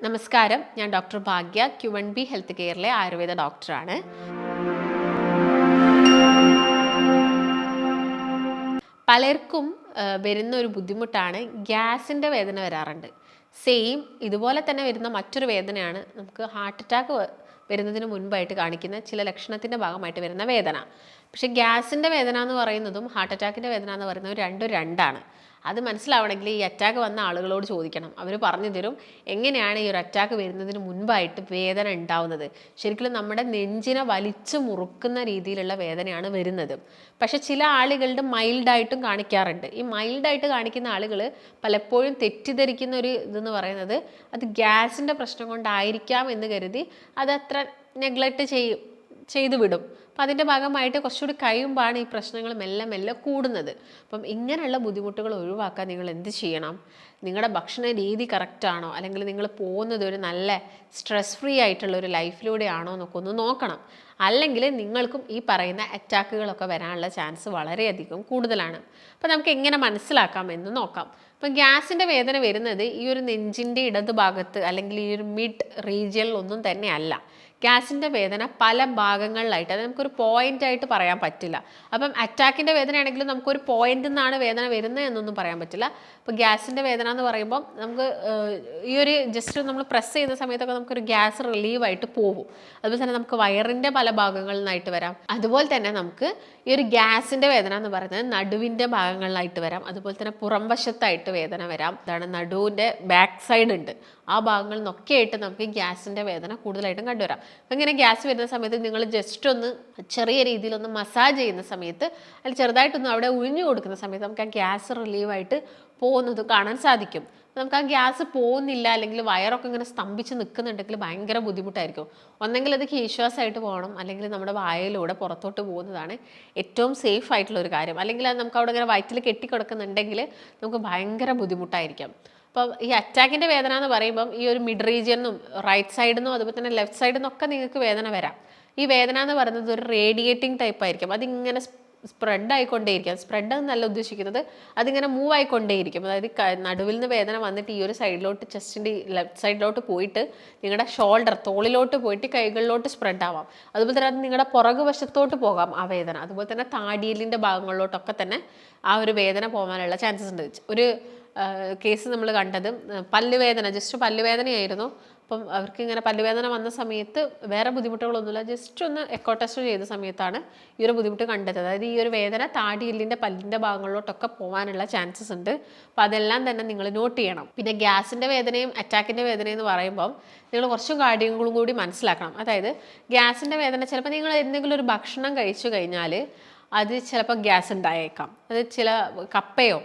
നമസ്കാരം, ഞാൻ ഡോക്ടർ ഭാഗ്യ, Q1B health കെയറിലെ Ayurveda ഡോക്ടറാണ്. പലർക്കും വരുന്ന ഒരു ബുദ്ധിമുട്ടാണ് ഗ്യാസിൻ്റെ വേദന വരാറുണ്ട്. സെയിം ഇതുപോലെ തന്നെ വരുന്ന മറ്റൊരു വേദനയാണ് നമുക്ക് ഹാർട്ട് അറ്റാക്ക് വരുന്നതിന് മുൻപായിട്ട് കാണിക്കുന്ന ചില ലക്ഷണത്തിൻ്റെ ഭാഗമായിട്ട് വരുന്ന വേദന. പക്ഷേ ഗ്യാസിൻ്റെ വേദന എന്ന് പറയുന്നതും ഹാർട്ട് അറ്റാക്കിൻ്റെ വേദന എന്ന് പറയുന്നതും രണ്ടാണ്. അത് മനസ്സിലാവണമെങ്കിൽ ഈ അറ്റാക്ക് വന്ന ആളുകളോട് ചോദിക്കണം. അവർ പറഞ്ഞു തരും എങ്ങനെയാണ് ഈ ഒരു അറ്റാക്ക് വരുന്നതിന് മുൻപായിട്ട് വേദന ഉണ്ടാവുന്നത്. ശരിക്കും നമ്മുടെ നെഞ്ചിനെ വലിച്ചു മുറുക്കുന്ന രീതിയിലുള്ള വേദനയാണ് വരുന്നത്. പക്ഷെ ചില ആളുകളുടെ മൈൽഡായിട്ടും കാണിക്കാറുണ്ട്. ഈ മൈൽഡായിട്ട് കാണിക്കുന്ന ആളുകൾ പലപ്പോഴും തെറ്റിദ്ധരിക്കുന്ന ഒരു ഇതെന്ന് പറയുന്നത് അത് ഗ്യാസിൻ്റെ പ്രശ്നം കൊണ്ടായിരിക്കാം എന്ന് കരുതി അതത്ര നെഗ്ലക്റ്റ് ചെയ്തു വിടും. അപ്പം അതിൻ്റെ ഭാഗമായിട്ട് കുറച്ചുകൂടി കഴിയുമ്പോഴാണ് ഈ പ്രശ്നങ്ങൾ മെല്ലെ മെല്ലെ കൂടുന്നത്. അപ്പം ഇങ്ങനെയുള്ള ബുദ്ധിമുട്ടുകൾ ഒഴിവാക്കാൻ നിങ്ങൾ എന്ത് ചെയ്യണം? നിങ്ങളുടെ ഭക്ഷണ രീതി കറക്റ്റാണോ, അല്ലെങ്കിൽ നിങ്ങൾ പോകുന്നത് ഒരു നല്ല സ്ട്രെസ് ഫ്രീ ആയിട്ടുള്ള ഒരു ലൈഫിലൂടെയാണോ എന്നൊക്കെ ഒന്ന് നോക്കണം. അല്ലെങ്കിൽ നിങ്ങൾക്കും ഈ പറയുന്ന അറ്റാക്കുകളൊക്കെ വരാനുള്ള ചാൻസ് വളരെയധികം കൂടുതലാണ്. അപ്പോൾ നമുക്ക് എങ്ങനെ മനസ്സിലാക്കാം എന്ന് നോക്കാം. അപ്പം ഗ്യാസിൻ്റെ വേദന വരുന്നത് ഈ ഒരു നെഞ്ചിൻ്റെ ഇടതുഭാഗത്ത് അല്ലെങ്കിൽ ഈ ഒരു മിഡ് റീജിയനിലൊന്നും തന്നെ അല്ല. ഗ്യാസിൻ്റെ വേദന പല ഭാഗങ്ങളിലായിട്ട്, അത് നമുക്കൊരു പോയിൻ്റായിട്ട് പറയാൻ പറ്റില്ല. അപ്പം അറ്റാക്കിൻ്റെ വേദനയാണെങ്കിലും നമുക്കൊരു പോയിൻ്റിൽ നിന്നാണ് വേദന വരുന്നത് എന്നൊന്നും പറയാൻ പറ്റില്ല. അപ്പോൾ ഗ്യാസിൻ്റെ വേദന എന്ന് പറയുമ്പോൾ നമുക്ക് ഈ ഒരു ജസ്റ്റ് നമ്മൾ പ്രസ് ചെയ്യുന്ന സമയത്തൊക്കെ നമുക്കൊരു ഗ്യാസ് റിലീവായിട്ട് പോകും. അതുപോലെ തന്നെ നമുക്ക് വയറിൻ്റെ പല ഭാഗങ്ങളിൽ നിന്നായിട്ട് വരാം. അതുപോലെ തന്നെ നമുക്ക് ഈ ഒരു ഗ്യാസിൻ്റെ വേദന എന്ന് പറയുന്നത് നടുവിൻ്റെ ഭാഗങ്ങളിലായിട്ട് വരാം. അതുപോലെ തന്നെ പുറംവശത്തായിട്ട് വേദന വരാം. അതാണ് നടുവിൻ്റെ ബാക്ക് സൈഡ് ഉണ്ട്, ആ ഭാഗങ്ങളിൽ നിന്നൊക്കെ ആയിട്ട് നമുക്ക് ഗ്യാസിൻ്റെ വേദന കൂടുതലായിട്ടും കണ്ടുവരാം. അപ്പം ഇങ്ങനെ ഗ്യാസ് വരുന്ന സമയത്ത് നിങ്ങൾ ജസ്റ്റ് ഒന്ന് ചെറിയ രീതിയിലൊന്ന് മസാജ് ചെയ്യുന്ന സമയത്ത് അല്ലെങ്കിൽ ചെറുതായിട്ടൊന്ന് അവിടെ ഉഴിഞ്ഞു കൊടുക്കുന്ന സമയത്ത് നമുക്ക് ആ ഗ്യാസ് റിലീവായിട്ട് പോകുന്നത് കാണാൻ സാധിക്കും. നമുക്ക് ആ ഗ്യാസ് പോകുന്നില്ല, അല്ലെങ്കിൽ വയറൊക്കെ ഇങ്ങനെ സ്തംഭിച്ച് നിൽക്കുന്നുണ്ടെങ്കിൽ ഭയങ്കര ബുദ്ധിമുട്ടായിരിക്കും. ഒന്നെങ്കിൽ അത് കീശ്വാസമായിട്ട് പോകണം, അല്ലെങ്കിൽ നമ്മുടെ വായയിലൂടെ പുറത്തോട്ട് പോകുന്നതാണ് ഏറ്റവും സേഫ് ആയിട്ടുള്ള ഒരു കാര്യം. അല്ലെങ്കിൽ അത് നമുക്ക് അവിടെ ഇങ്ങനെ വയറ്റിൽ കെട്ടിക്കിടക്കുന്നുണ്ടെങ്കിൽ നമുക്ക് ഭയങ്കര ബുദ്ധിമുട്ടായിരിക്കും. അപ്പം ഈ അറ്റാക്കിൻ്റെ വേദന എന്ന് പറയുമ്പം ഈ ഒരു മിഡ് റീജിയനിന്നും റൈറ്റ് സൈഡിൽ നിന്നും അതുപോലെ തന്നെ ലെഫ്റ്റ് സൈഡിൽ നിന്നൊക്കെ നിങ്ങൾക്ക് വേദന വരാം. ഈ വേദന എന്ന് പറയുന്നത് ഒരു റേഡിയേറ്റിംഗ് ടൈപ്പ് ആയിരിക്കും. അതിങ്ങനെ സ്പ്രെഡ് ആയിക്കൊണ്ടേയിരിക്കും. സ്പ്രെഡ് എന്നല്ല ഉദ്ദേശിക്കുന്നത്, അതിങ്ങനെ മൂവ് ആയിക്കൊണ്ടേയിരിക്കും. അതായത് നടുവിൽ നിന്ന് വേദന വന്നിട്ട് ഈ ഒരു സൈഡിലോട്ട്, ചെസ്റ്റിൻ്റെ ലെഫ്റ്റ് സൈഡിലോട്ട് പോയിട്ട് നിങ്ങളുടെ ഷോൾഡർ തോളിലോട്ട് പോയിട്ട് കൈകളിലോട്ട് സ്പ്രെഡ് ആവാം. അതുപോലെ തന്നെ അത് നിങ്ങളുടെ പുറകു വശത്തോട്ട് പോകാം ആ വേദന. അതുപോലെ തന്നെ താടിയലിൻ്റെ ഭാഗങ്ങളിലോട്ടൊക്കെ തന്നെ ആ ഒരു വേദന പോകാനുള്ള ചാൻസസ് ഉണ്ട്. ഒരു കേസ് നമ്മൾ കണ്ടത് പല്ലുവേദന, ജസ്റ്റ് പല്ലുവേദനയായിരുന്നു. അപ്പം അവർക്ക് ഇങ്ങനെ പല്ലുവേദന വന്ന സമയത്ത് വേറെ ബുദ്ധിമുട്ടുകളൊന്നുമില്ല, ജസ്റ്റ് ഒന്ന് എക്കോ ടെസ്റ്റ് ചെയ്ത സമയത്താണ് ഈ ഒരു ബുദ്ധിമുട്ട് കണ്ടത്. അതായത് ഈ ഒരു വേദന താടിയെല്ലിൻ്റെ പല്ലിൻ്റെ ഭാഗങ്ങളിലോട്ടൊക്കെ പോകാനുള്ള ചാൻസസ് ഉണ്ട്. അപ്പോൾ അതെല്ലാം തന്നെ നിങ്ങൾ നോട്ട് ചെയ്യണം. പിന്നെ ഗ്യാസിൻ്റെ വേദനയും അറ്റാക്കിൻ്റെ വേദനയും എന്ന് പറയുമ്പം നിങ്ങൾ കുറച്ചും കാര്യങ്ങളും കൂടി മനസ്സിലാക്കണം. അതായത് ഗ്യാസിൻ്റെ വേദന ചിലപ്പോൾ നിങ്ങൾ എന്തെങ്കിലും ഒരു ഭക്ഷണം കഴിച്ചു കഴിഞ്ഞാൽ അത് ചിലപ്പോൾ ഗ്യാസ് ഉണ്ടായേക്കാം. അത് ചില കപ്പയോ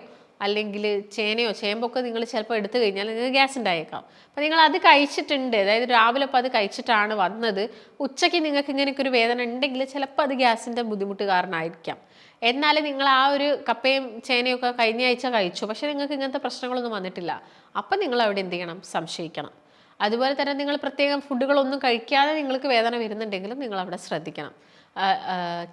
അല്ലെങ്കിൽ ചേനയോ ചേമ്പൊക്കെ നിങ്ങൾ ചിലപ്പോൾ എടുത്തു കഴിഞ്ഞാൽ നിങ്ങൾക്ക് ഗ്യാസ് ഉണ്ടായേക്കാം. അപ്പോൾ നിങ്ങൾ അത് കഴിച്ചിട്ടുണ്ട്, അതായത് രാവിലെ അപ്പോൾ അത് കഴിച്ചിട്ടാണ് വന്നത്, ഉച്ചയ്ക്ക് നിങ്ങൾക്ക് ഇങ്ങനെയൊക്കെ ഒരു വേദന ഉണ്ടെങ്കിൽ ചിലപ്പോൾ അത് ഗ്യാസിൻ്റെ ബുദ്ധിമുട്ട് കാരണമായിരിക്കാം. എന്നാൽ നിങ്ങൾ ആ ഒരു കപ്പയും ചേനയൊക്കെ കഴിഞ്ഞ ആഴ്ച കഴിച്ചു, പക്ഷേ നിങ്ങൾക്ക് ഇങ്ങനത്തെ പ്രശ്നങ്ങളൊന്നും വന്നിട്ടില്ല. അപ്പം നിങ്ങൾ അവിടെ എന്ത് ചെയ്യണം? സംശയിക്കണം. അതുപോലെ തന്നെ നിങ്ങൾ പ്രത്യേകം ഫുഡുകളൊന്നും കഴിക്കാതെ നിങ്ങൾക്ക് വേദന വരുന്നുണ്ടെങ്കിലും നിങ്ങൾ അവിടെ ശ്രദ്ധിക്കണം.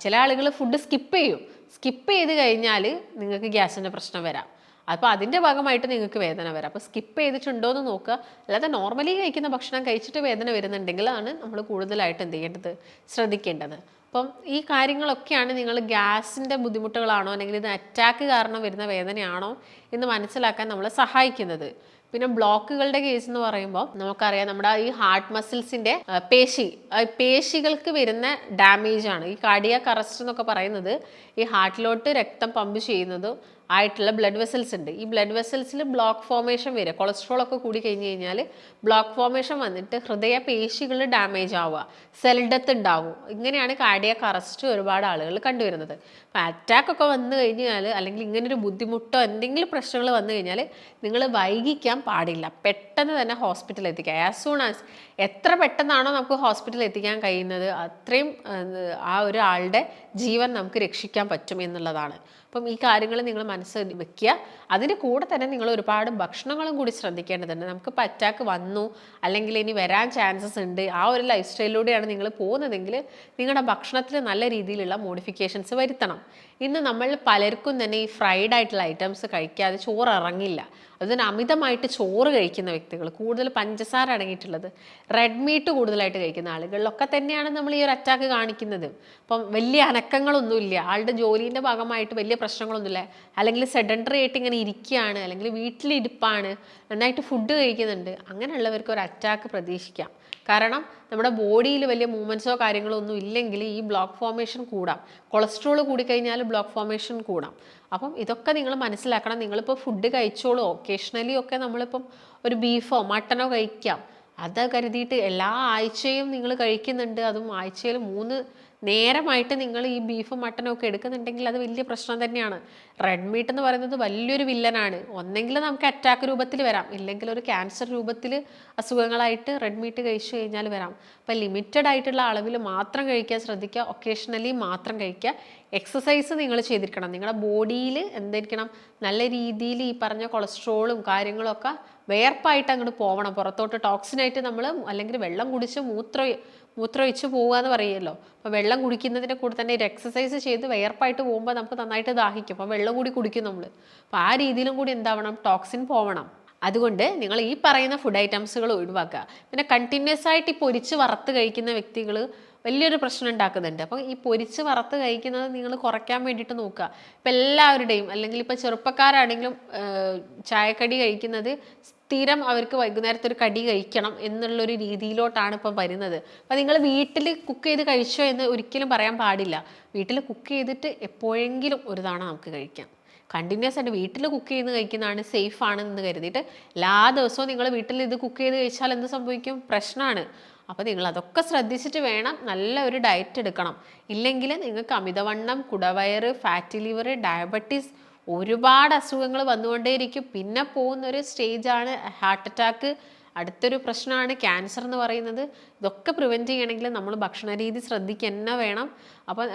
ചില ആളുകൾ ഫുഡ് സ്കിപ്പ് ചെയ്ത് കഴിഞ്ഞാൽ നിങ്ങൾക്ക് ഗ്യാസിൻ്റെ പ്രശ്നം വരാം. അപ്പോൾ അതിൻ്റെ ഭാഗമായിട്ട് നിങ്ങൾക്ക് വേദന വരാം. അപ്പോൾ സ്കിപ്പ് ചെയ്തിട്ടുണ്ടോ എന്ന് നോക്കുക. അല്ലാതെ നോർമലി കഴിക്കുന്ന ഭക്ഷണം കഴിച്ചിട്ട് വേദന വരുന്നുണ്ടെങ്കിൽ ആണ് നമ്മൾ കൂടുതലായിട്ട് എന്ത് ചെയ്യേണ്ടത്? ശ്രദ്ധിക്കേണ്ടത്. അപ്പം ഈ കാര്യങ്ങളൊക്കെയാണ് നിങ്ങൾ ഗ്യാസിൻ്റെ ബുദ്ധിമുട്ടുകളാണോ അല്ലെങ്കിൽ ഇത് അറ്റാക്ക് കാരണം വരുന്ന വേദനയാണോ എന്ന് മനസ്സിലാക്കാൻ നമ്മളെ സഹായിക്കുന്നത്. പിന്നെ ബ്ലോക്കുകളുടെ കേസ് എന്ന് പറയുമ്പോൾ നമുക്കറിയാം, നമ്മുടെ ഈ ഹാർട്ട് മസിൽസിൻ്റെ പേശികൾക്ക് വരുന്ന ഡാമേജ് ആണ് ഈ കാർഡിയാക് അറസ്റ്റ് എന്നൊക്കെ പറയുന്നത്. ഈ ഹാർട്ടിലോട്ട് രക്തം പമ്പ് ചെയ്യുന്നതും ആയിട്ടുള്ള ബ്ലഡ് വെസൽസ് ഉണ്ട്. ഈ ബ്ലഡ് വെസൽസിൽ ബ്ലോക്ക് ഫോർമേഷൻ വരിക, കൊളസ്ട്രോൾ ഒക്കെ കൂടി കഴിഞ്ഞ് കഴിഞ്ഞാൽ ബ്ലോക്ക് ഫോർമേഷൻ വന്നിട്ട് ഹൃദയ പേശികൾ ഡാമേജ് ആവുക, സെൽ ഡെത്ത് ഉണ്ടാവും. ഇങ്ങനെയാണ് കാർഡിയാക് അറസ്റ്റ് ഒരുപാട് ആളുകൾ കണ്ടുവരുന്നത്. അപ്പം അറ്റാക്ക് ഒക്കെ വന്നു കഴിഞ്ഞാൽ, അല്ലെങ്കിൽ ഇങ്ങനൊരു ബുദ്ധിമുട്ടോ എന്തെങ്കിലും പ്രശ്നങ്ങൾ വന്നു കഴിഞ്ഞാൽ നിങ്ങൾ വൈകിക്കാൻ പാടില്ല. പെട്ടെന്ന് തന്നെ ഹോസ്പിറ്റലിൽ എത്തിക്കുക. ആസ് സൂൺ ആസ് എത്ര പെട്ടെന്നാണോ നമുക്ക് ഹോസ്പിറ്റലിൽ എത്തിക്കാൻ കഴിയുന്നത് അത്രയും ആ ഒരാളുടെ ജീവൻ നമുക്ക് രക്ഷിക്കാൻ പറ്റും എന്നുള്ളതാണ്. അപ്പം ഈ കാര്യങ്ങൾ നിങ്ങൾ മനസ്സിൽ വെക്കുക. അതിന് കൂടെ തന്നെ നിങ്ങൾ ഒരുപാട് ഭക്ഷണങ്ങളും കൂടി ശ്രദ്ധിക്കേണ്ടതുണ്ട്. നമുക്കിപ്പോൾ അറ്റാക്ക് വന്നു അല്ലെങ്കിൽ ഇനി വരാൻ ചാൻസസ് ഉണ്ട്, ആ ഒരു ലൈഫ് സ്റ്റൈലിലൂടെയാണ് നിങ്ങൾ പോകുന്നതെങ്കിൽ നിങ്ങളുടെ ഭക്ഷണത്തിൽ നല്ല രീതിയിലുള്ള മോഡിഫിക്കേഷൻസ് വരുത്തണം. ഇന്ന് നമ്മൾ പലർക്കും തന്നെ ഈ ഫ്രൈഡ് ആയിട്ടുള്ള ഐറ്റംസ് കഴിക്കാതെ ചോറ് ഇറങ്ങില്ല. അതിന് അമിതമായിട്ട് ചോറ് കഴിക്കുന്ന വ്യക്തികൾ, കൂടുതൽ പഞ്ചസാര അടങ്ങിയിട്ടുള്ളത്, റെഡ് മീറ്റ് കൂടുതലായിട്ട് കഴിക്കുന്ന ആളുകളിലൊക്കെ തന്നെയാണ് നമ്മൾ ഈ ഒരു അറ്റാക്ക് കാണിക്കുന്നത്. അപ്പം വലിയ അനക്കങ്ങളൊന്നുമില്ല, ആളുടെ ജോലീൻ്റെ ഭാഗമായിട്ട് വലിയ പ്രശ്നങ്ങളൊന്നുമില്ല, അല്ലെങ്കിൽ സെഡൻഡറി ആയിട്ട് ഇങ്ങനെ ഇരിക്കുകയാണ്, അല്ലെങ്കിൽ വീട്ടിലിരിപ്പാണ്, നന്നായിട്ട് ഫുഡ് കഴിക്കുന്നുണ്ട്, അങ്ങനെയുള്ളവർക്ക് ഒരു അറ്റാക്ക് പ്രതീക്ഷിക്കാം. കാരണം നമ്മുടെ ബോഡിയിൽ വലിയ മൂവ്മെൻറ്റ്സോ കാര്യങ്ങളോ ഒന്നും ഇല്ലെങ്കിൽ ഈ ബ്ലോക്ക് ഫോർമേഷൻ കൂടാം. കൊളസ്ട്രോൾ കൂടിക്കഴിഞ്ഞാൽ ബ്ലോക്ക് ഫോർമേഷൻ കൂടാം. അപ്പം ഇതൊക്കെ നിങ്ങൾ മനസ്സിലാക്കണം. നിങ്ങളിപ്പോൾ ഫുഡ് കഴിച്ചോളൂ, ഒക്കേഷണലി ഒക്കെ നമ്മളിപ്പം ഒരു ബീഫോ മട്ടനോ കഴിക്കാം. അത് കരുതിയിട്ട് എല്ലാ ആഴ്ചയും നിങ്ങൾ കഴിക്കുന്നുണ്ട്, അതും ആഴ്ചയിൽ 3 നേരമായിട്ട് നിങ്ങൾ ഈ ബീഫും മട്ടനും ഒക്കെ എടുക്കുന്നുണ്ടെങ്കിൽ അത് വലിയ പ്രശ്നം തന്നെയാണ്. റെഡ് മീറ്റ് എന്ന് പറയുന്നത് വലിയൊരു വില്ലനാണ്. ഒന്നെങ്കിൽ നമുക്ക് അറ്റാക്ക് രൂപത്തിൽ വരാം, ഇല്ലെങ്കിൽ ഒരു ക്യാൻസർ രൂപത്തിൽ അസുഖങ്ങളായിട്ട് റെഡ് മീറ്റ് കഴിച്ചു കഴിഞ്ഞാൽ വരാം. അപ്പം ലിമിറ്റഡ് ആയിട്ടുള്ള അളവിൽ മാത്രം കഴിക്കാൻ ശ്രദ്ധിക്കുക, ഒക്കേഷണലി മാത്രം കഴിക്കുക. എക്സസൈസ് നിങ്ങൾ ചെയ്തിരിക്കണം. നിങ്ങളുടെ ബോഡിയിൽ എന്തായിരിക്കണം, നല്ല രീതിയിൽ ഈ പറഞ്ഞ കൊളസ്ട്രോളും കാര്യങ്ങളൊക്കെ വേർപ്പായിട്ട് അങ്ങോട്ട് പോകണം പുറത്തോട്ട്. ടോക്സിനായിട്ട് നമ്മൾ അല്ലെങ്കിൽ വെള്ളം കുടിച്ച് മൂത്രമൊഴിച്ച് പോകുക എന്ന് പറയുമല്ലോ. അപ്പോൾ വെള്ളം കുടിക്കുന്നതിൻ്റെ കൂടെ തന്നെ ഒരു എക്സസൈസ് ചെയ്ത് വിയർപ്പായിട്ട് പോകുമ്പോൾ നമുക്ക് നന്നായിട്ട് ദാഹിക്കും. അപ്പോൾ വെള്ളം കൂടി കുടിക്കും നമ്മൾ. അപ്പോൾ ആ രീതിയിലും കൂടി എന്താവണം, ടോക്സിൻ പോവണം. അതുകൊണ്ട് നിങ്ങൾ ഈ പറയുന്ന ഫുഡ് ഐറ്റംസുകൾ ഒഴിവാക്കുക. പിന്നെ കണ്ടിന്യൂസ് ആയിട്ട് ഈ പൊരിച്ച് വറുത്ത് കഴിക്കുന്ന വ്യക്തികൾ വലിയൊരു പ്രശ്നം ഉണ്ടാക്കുന്നുണ്ട്. അപ്പോൾ ഈ പൊരിച്ച് വറുത്ത് കഴിക്കുന്നത് നിങ്ങൾ കുറയ്ക്കാൻ വേണ്ടിയിട്ട് നോക്കുക. ഇപ്പം എല്ലാവരുടെയും, അല്ലെങ്കിൽ ഇപ്പോൾ ചെറുപ്പക്കാരാണെങ്കിലും ചായക്കടി കഴിക്കുന്നത് സ്ഥിരം അവർക്ക് വൈകുന്നേരത്തെ ഒരു കടി കഴിക്കണം എന്നുള്ളൊരു രീതിയിലോട്ടാണ് ഇപ്പം വരുന്നത്. അപ്പോൾ നിങ്ങൾ വീട്ടിൽ കുക്ക് ചെയ്ത് കഴിച്ചോ എന്ന് ഒരിക്കലും പറയാൻ പാടില്ല. വീട്ടിൽ കുക്ക് ചെയ്തിട്ട് എപ്പോഴെങ്കിലും ഒരു തവണ നമുക്ക് കഴിക്കാം. കണ്ടിന്യൂസ് ആയിട്ട് വീട്ടിൽ കുക്ക് ചെയ്ത് കഴിക്കുന്നതാണ് സേഫ് ആണെന്ന് കരുതിയിട്ട് എല്ലാ ദിവസവും നിങ്ങൾ വീട്ടിൽ ഇത് കുക്ക് ചെയ്ത് കഴിച്ചാൽ എന്ത് സംഭവിക്കും, പ്രശ്നമാണ്. അപ്പോൾ നിങ്ങൾ അതൊക്കെ ശ്രദ്ധിച്ചിട്ട് വേണം നല്ല ഒരു ഡയറ്റ് എടുക്കണം. ഇല്ലെങ്കിൽ നിങ്ങൾക്ക് അമിതവണ്ണം, കുടവയറ്, ഫാറ്റി ലിവർ, ഡയബറ്റീസ്, ഒരുപാട് അസുഖങ്ങൾ വന്നുകൊണ്ടേയിരിക്കും. പിന്നെ പോകുന്നൊരു സ്റ്റേജാണ് ഹാർട്ട് അറ്റാക്ക്, അടുത്തൊരു പ്രശ്നമാണ് ക്യാൻസർ എന്ന് പറയുന്നത്. ഇതൊക്കെ പ്രിവെൻറ്റ് ചെയ്യണമെങ്കിൽ നമ്മൾ ഭക്ഷണ രീതി ശ്രദ്ധിക്കുക തന്നെ വേണം. അപ്പോൾ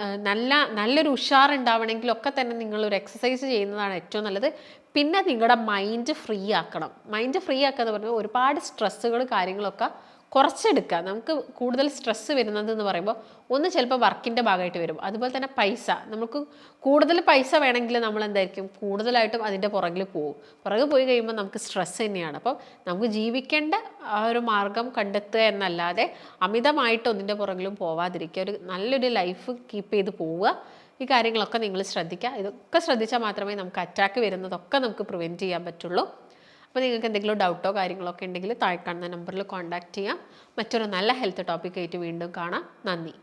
നല്ലൊരു ഉഷാറുണ്ടാവണമെങ്കിലൊക്കെ തന്നെ നിങ്ങളൊരു എക്സസൈസ് ചെയ്യുന്നതാണ് ഏറ്റവും നല്ലത്. പിന്നെ നിങ്ങളുടെ മൈൻഡ് ഫ്രീ ആക്കണം. മൈൻഡ് ഫ്രീ ആക്കുക എന്ന് പറഞ്ഞാൽ ഒരുപാട് സ്ട്രെസ്സുകൾ കാര്യങ്ങളൊക്കെ കുറച്ചെടുക്കുക. നമുക്ക് കൂടുതൽ സ്ട്രെസ്സ് വരുന്നത് എന്ന് പറയുമ്പോൾ ഒന്ന് ചിലപ്പോൾ വർക്കിൻ്റെ ഭാഗമായിട്ട് വരും. അതുപോലെ തന്നെ പൈസ, നമുക്ക് കൂടുതൽ പൈസ വേണമെങ്കിൽ നമ്മൾ എന്തായിരിക്കും കൂടുതലായിട്ടും അതിൻ്റെ പുറകിൽ പോകും. പുറകെ പോയി കഴിയുമ്പോൾ നമുക്ക് സ്ട്രെസ്സ് തന്നെയാണ്. അപ്പം നമുക്ക് ജീവിക്കേണ്ട ആ ഒരു മാർഗം കണ്ടെത്തുക എന്നല്ലാതെ അമിതമായിട്ട് ഒന്നിൻ്റെ പുറകിലും പോവാതിരിക്കുക. ഒരു നല്ലൊരു ലൈഫ് കീപ്പ് ചെയ്ത് പോവുക. ഈ കാര്യങ്ങളൊക്കെ നിങ്ങൾ ശ്രദ്ധിക്കുക. ഇതൊക്കെ ശ്രദ്ധിച്ചാൽ മാത്രമേ നമുക്ക് അറ്റാക്ക് വരുന്നതൊക്കെ നമുക്ക് പ്രിവെൻറ്റ് ചെയ്യാൻ പറ്റുള്ളൂ. അപ്പോൾ നിങ്ങൾക്ക് എന്തെങ്കിലും ഡൗട്ടോ കാര്യങ്ങളൊക്കെ ഉണ്ടെങ്കിൽ താഴെ കാണുന്ന നമ്പറിൽ കോൺടാക്റ്റ് ചെയ്യാം. മറ്റൊരു നല്ല ഹെൽത്ത് ടോപ്പിക്കായിട്ട് വീണ്ടും കാണാം. നന്ദി.